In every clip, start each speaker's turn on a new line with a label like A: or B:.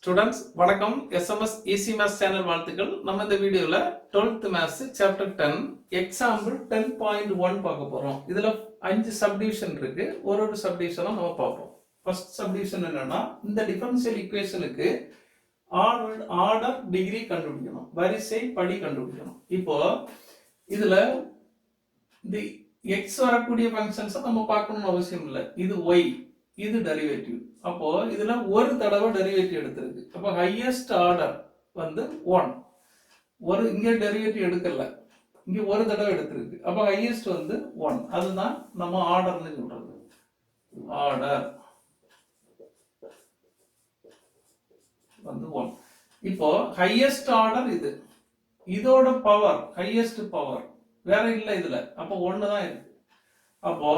A: Students வணக்கம். SMS easy maths channel வாழ்த்துக்கள். நம்ம இந்த வீடியோல 12th மேத்ஸ் சாப்டர் 10 எக்ஸாம்பிள் 10.1 பார்க்க போறோம். இதுல 5 சப்டிவிஷன் இருக்கு. ஒரு சப்டிவிஷனும் நம்ம பார்ப்போம். ஃபர்ஸ்ட் சப்டிவிஷன் என்னன்னா, இந்த டிஃபரன்ஷியல் ஈக்குவேஷனுக்கு ஆர்டர் டிகிரி கண்டுபிடிக்கணும், வரிசை படி கண்டுபிடிக்கணும். இப்போ இதுல இந்த எக்ஸ் வரக்கூடிய ஃபங்க்ஷன்ஸ் நம்ம பார்க்கணும்னு அவசியம் இல்லை. இது ஒய், இது டெரிவேட்டிவ். அப்போ இதுல ஒரு தடவை டெரிவேட்டிவ் எடுத்திருக்கு. அப்போ ஹையஸ்ட் ஆர்டர் வந்து 1. ஒரு இங்க டெரிவேட்டிவ் எடுக்கல, இங்க ஒரு தடவை எடுத்திருக்கு. அப்போ ஹையஸ்ட் வந்து 1. அதுதான் நம்ம ஆர்டர்னு சொல்றது. ஆர்டர் வந்து 1. இப்போ ஹையஸ்ட் ஆர்டர் இது, இதோட பவர் ஹையஸ்ட் பவர் வேற இல்லை இதுல. அப்போ 1 தான் இருக்கு. அப்போ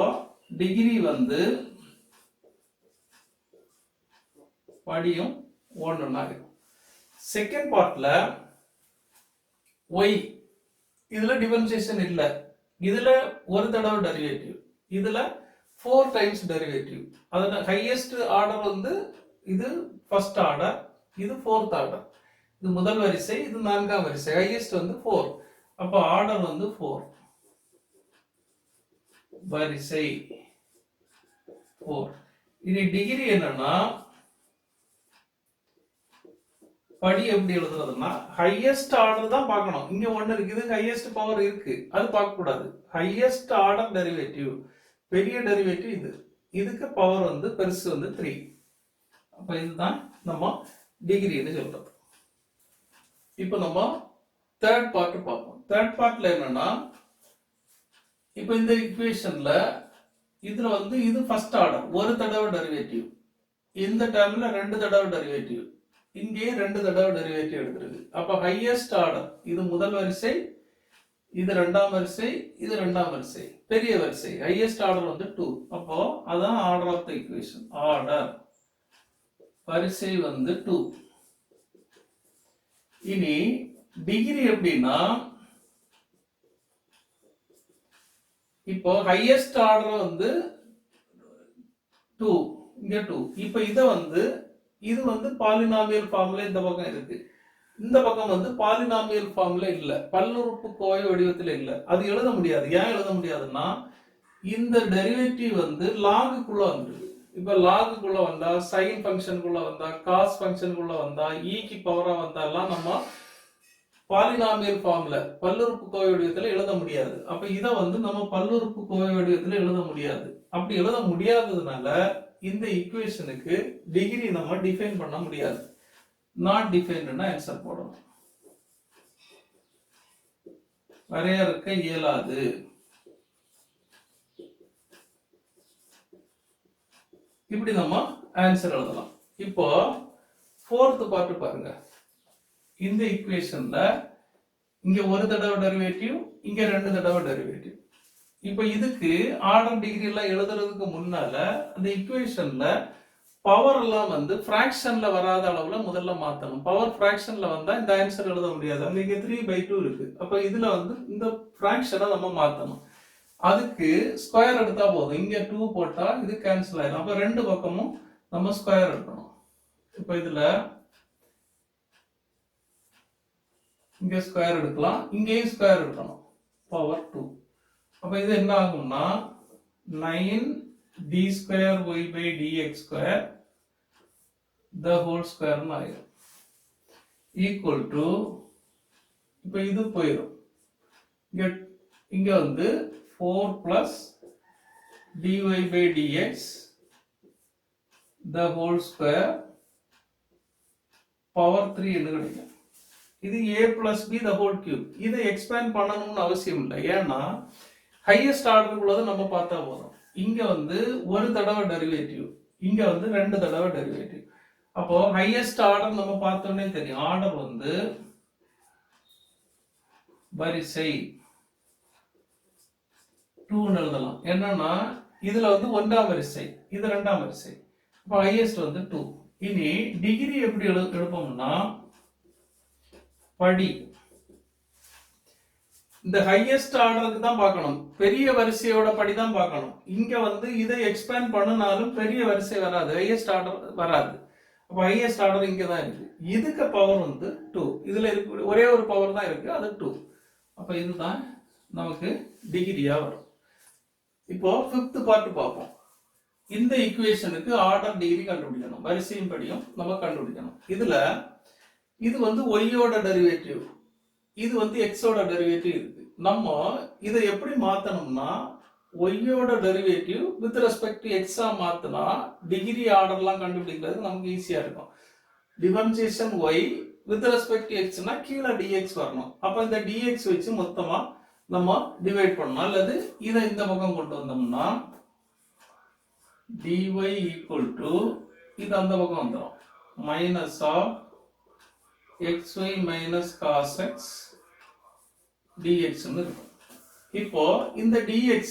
A: டிகிரி வந்து படியும் 1 இருக்கும். செகண்ட் பார்ட்ல y, இதுல டிஃபரன்ஷியேஷன் இல்ல. இதுல ஒரு தடவை டெரிவேட்டிவ், இதுல 4 டைம்ஸ் டெரிவேட்டிவ். அதோட ஹையஸ்ட் ஆர்டர் வந்து இது ஃபர்ஸ்ட் ஆர்டர், இது ஃபோர்த் ஆர்டர். இது முதல் வரிசை, இது நான்காம் வரிசை. ஹையஸ்ட் வந்து 4. அப்ப ஆர்டர் வந்து 4, வரிசை 4. இது டிகிரி என்னன்னா, படி எப்படி எழுதுறதுன்னா, ஹையஸ்ட் ஆர்டர் தான் பார்க்கணும். இங்க 1 இருக்கு, இது ஹையஸ்ட் பவர் இருக்கு, அது பார்க்க கூடாது. ஹையஸ்ட் ஆர்டர் டெரிவேட்டிவ், பெரிய டெரிவேட்டிவ் இது, இதுக்கு பவர் வந்து பெருசு வந்து 3. அப்ப இதுதான் நம்ம டிகிரின்னு சொல்றோம். இப்போ நம்ம தேர்ட் பார்ட் பார்ப்போம். தேர்ட் பார்ட்ல என்னன்னா, இப்போ இந்த ஈக்குவேஷன்ல இதுல வந்து இது ஃபர்ஸ்ட் ஆர்டர், ஒரு தடவை டெரிவேட்டிவ். இந்த டேர்ம்ல 2 தடவை டெரிவேட்டிவ், இங்கே 2 தடவை டெரிவேட்டிவ் எடுத்துருக்கு. அப்ப ஹையஸ்ட் ஆர்டர் இது முதல் வரிசை, இது இரண்டாம் வரிசை, இது இரண்டாம் வரிசை, பெரிய வரிசை. ஹையஸ்ட் ஆர்டர் வந்து 2. அப்போ அதான் order of the equation. Order வரிசை வந்து 2. இனி டிகிரி எப்படின்னா, இப்போ ஹையஸ்ட் ஆர்டர் வந்து 2, இங்க 2. இப்போ இத வந்து இது வந்து பாலினாமியல் ஃபார்ம்ல இந்த பக்கம் இருக்கு, இந்த பக்கம் வந்து பாலினாமியல் ஃபார்ம்ல இல்ல, பல்லுறுப்புக்கோவை வடிவத்தில் இல்ல. அது எழுத முடியாது. ஏன் எழுத முடியாதுன்னா, இந்த டெரிவேட்டிவ் வந்து லாகுக்குள்ள வந்துருக்கு. இப்ப லாகுக்குள்ள வந்தா, சைன் ஃபங்க்ஷனுக்குள்ள வந்தா, காஸ் ஃபங்க்ஷனுக்குள்ள வந்தா, ஈக்கு பவரா வந்தாலாம் நம்ம பாலினாமியல் ஃபார்ம்ல பல்லுறுப்புக்கோவை வடிவத்தில் எழுத முடியாது. அப்ப இத வந்து நம்ம பல்லுறுப்புக்கோவை வடிவத்தில் எழுத முடியாது. அப்படி எழுத முடியாததுனால இந்த ஈக்குவேஷனுக்கு டிகிரி நம்ம டிஃபைன் பண்ண முடியாது. நாட் டிஃபைன்ட்னா ஆன்சர் போடணும். வரையறுக்க இயலாது. இப்படி நம்ம ஆன்சர் எழுதலாம். இப்போ ஃபோர்த் பார்ட் பாருங்க. இந்த ஈக்குவேஷன்ல இங்க ஒரு தடவை டெரிவேட்டிவ், இங்க 2 தடவை டெரிவேட்டிவ். இப்போ இதுக்கு ஆர்டர் டிகிரி எல்லாம் எழுதுறதுக்கு முன்னால அந்த ஈக்குவேஷன்ல பவர் எல்லாம் வந்து ஃபிராக்ஷன்ல வராத அளவுல முதல்ல மாத்தணும். பவர் ஃபிராக்ஷன்ல வந்தா இந்த ஆன்சர் எழுத முடியாது. அங்க இங்க 3/2 இருக்கு. அப்ப இதுல வந்து இந்த ஃபிராக்ஷனை நம்ம மாத்தணும். அதுக்கு ஸ்கொயர் எடுத்தா போதும். இங்க 2 போட்டா இது கேன்சல் ஆயிடும். அப்ப 2 பக்கமும் நம்ம ஸ்கொயர் எடுக்கணும். இப்ப இதுல இங்க ஸ்கொயர் எடுக்கலாம், இங்கேயும் ஸ்கொயர் எடுக்கணும், பவர் 2. அப்ப இது என்ன ஆகும்னா 9d square y by dx square the whole square ஆயிடும். ஈக்குவல் டு, இப்ப இது போயிடும். இங்க வந்து 4 plus dy by dx the whole square power 3 என்று கிடைக்கும். இது a plus b the whole cube. இதை எக்ஸ்பேண்ட் பண்ணணும்னு அவசியம் இல்லை. ஏன்னா ஹையஸ்ட் ஆர்டருக்குள்ளது நம்ம பார்த்தா போதும். இங்க வந்து ஒரு தடவை டெரிவேட்டிவ், இங்க வந்து 2 தடவை டெரிவேட்டிவ். அப்போ ஹையஸ்ட் ஆர்டர் நம்ம பார்த்தோன்னே தெரியும். ஆர்டர் வந்து வரிசை 2 எழுதலாம். என்னன்னா இதுல வந்து 1ஆம் வரிசை, இது 2ஆம் வரிசை. அப்போ ஹையஸ்ட் வந்து 2. இனி டிகிரி எப்படி எடுப்போம்னா, படி இந்த ஹையஸ்ட் ஆர்டருக்கு தான் பார்க்கணும், பெரிய வரிசையோட படி தான் பார்க்கணும். இங்க வந்து இதை எக்ஸ்பேண்ட் பண்ணினாலும் பெரிய வரிசை வராது, ஹையஸ்ட் ஆர்டர் வராது. அப்போ ஹையஸ்ட் ஆர்டர் இங்கே தான் இருக்கு. இதுக்கு பவர் வந்து 2. இதுல இருக்கு ஒரே ஒரு பவர் தான் இருக்கு, அது 2. அப்போ இதுதான் நமக்கு டிகிரியா வரும். இப்போ 5th பார்ட் பார்ப்போம். இந்த ஈக்குவேஷனுக்கு ஆர்டர் டிகிரி கண்டுபிடிக்கணும், வரிசையின் படியும் நம்ம கண்டுபிடிக்கணும். இதுல இது வந்து ஒய்யோட டெரிவேட்டிவ், இது வந்து எக்ஸோட டெரிவேட்டிவ் இருக்கு. நம்ம இதை எப்படி மாத்தணும்னா ஒய்யோட டெரிவேட்டிவ் வித் ரெஸ்பெக்ட் டு எக்ஸா மாத்தினா டிகிரி ஆர்டர்லாம் கண்டுபிடிக்கிறது நமக்கு ஈஸியா இருக்கும். Differentiation y with respect to எக்ஸ்னா கீழே டிஎக்ஸ் வரணும். அப்ப இந்த டிஎக்ஸ் வச்சு மொத்தமா நம்ம டிவைட் பண்ணலாம். அல்லது இதை இந்த பக்கம் கொண்டு வந்தோம்னா dy ஈக்குவல் டு இது அந்த பக்கம் வந்துடும் minus of xy minus cos x டிஎக்ஸ்ன்னு இருக்கும். இப்போ இந்த dx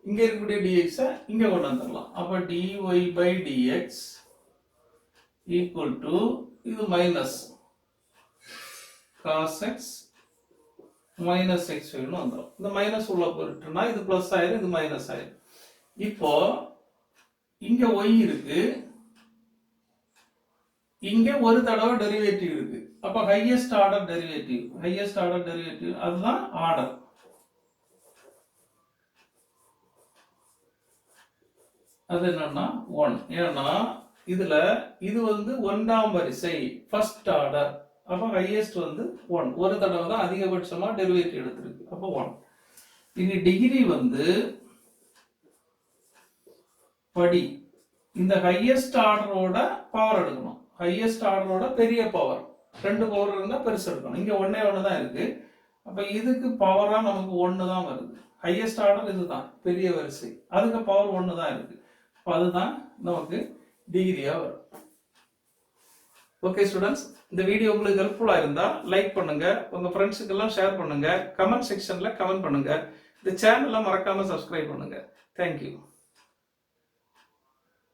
A: இங்க இருக்கக்கூடிய dx இங்க கொண்டு வந்துடலாம். அப்ப dy by dx equal to இது minus cos x minus x ன்னு வந்துடும். இந்த மைனஸ் உள்ள போட்டுனா இது பிளஸ் ஆயிரும், இது மைனஸ் ஆயிரும். இப்போ இங்க y இருக்கு, இங்க ஒரு தடவை டெரிவேட்டிவ் இருக்கு. அப்ப ஹையஸ்ட் ஆர்டர் டெரிவேட்டிவ் அதுதான் ஆர்டர். அது என்னன்னா 1. ஏன்னா இதுல இது வந்து 1ஆம் வரிசை ஃபர்ஸ்ட் ஆர்டர். அப்ப ஹையஸ்ட் வந்து 1. ஒரு தடவை தான் அதிகபட்சமா டெரிவேட்டிவ் எடுத்திருக்கு. அப்ப 1. இனி டிகிரி வந்து படி. இந்த ஹையஸ்ட் ஆர்டரோட பவர் எடுக்கணும். ஹையஸ்ட் ஆர்டரோட பெரிய பவர், 2 பவர் இருந்தா பெருசு எடுக்கணும். இங்க 1 தான் இருக்கு. அப்ப இதுக்கு பவரா நமக்கு 1 தான் வருது. ஹையஸ்ட் ஆர்டர் இதுதான் பெரிய வரிசை, அதுக்கு பவர் 1 தான் இருக்கு. அதுதான் நமக்கு டிகிரியா வரும். ஓகே ஸ்டூடெண்ட்ஸ், இந்த வீடியோ உங்களுக்கு ஹெல்ப்ஃபுல்லா இருந்தா லைக் பண்ணுங்க, உங்க ஃப்ரெண்ட்ஸுக்கு எல்லாம் ஷேர் பண்ணுங்க, கமெண்ட் செக்ஷன்ல கமெண்ட் பண்ணுங்க, இந்த சேனலை மறக்காம சப்ஸ்கிரைப் பண்ணுங்க. தேங்க்யூ.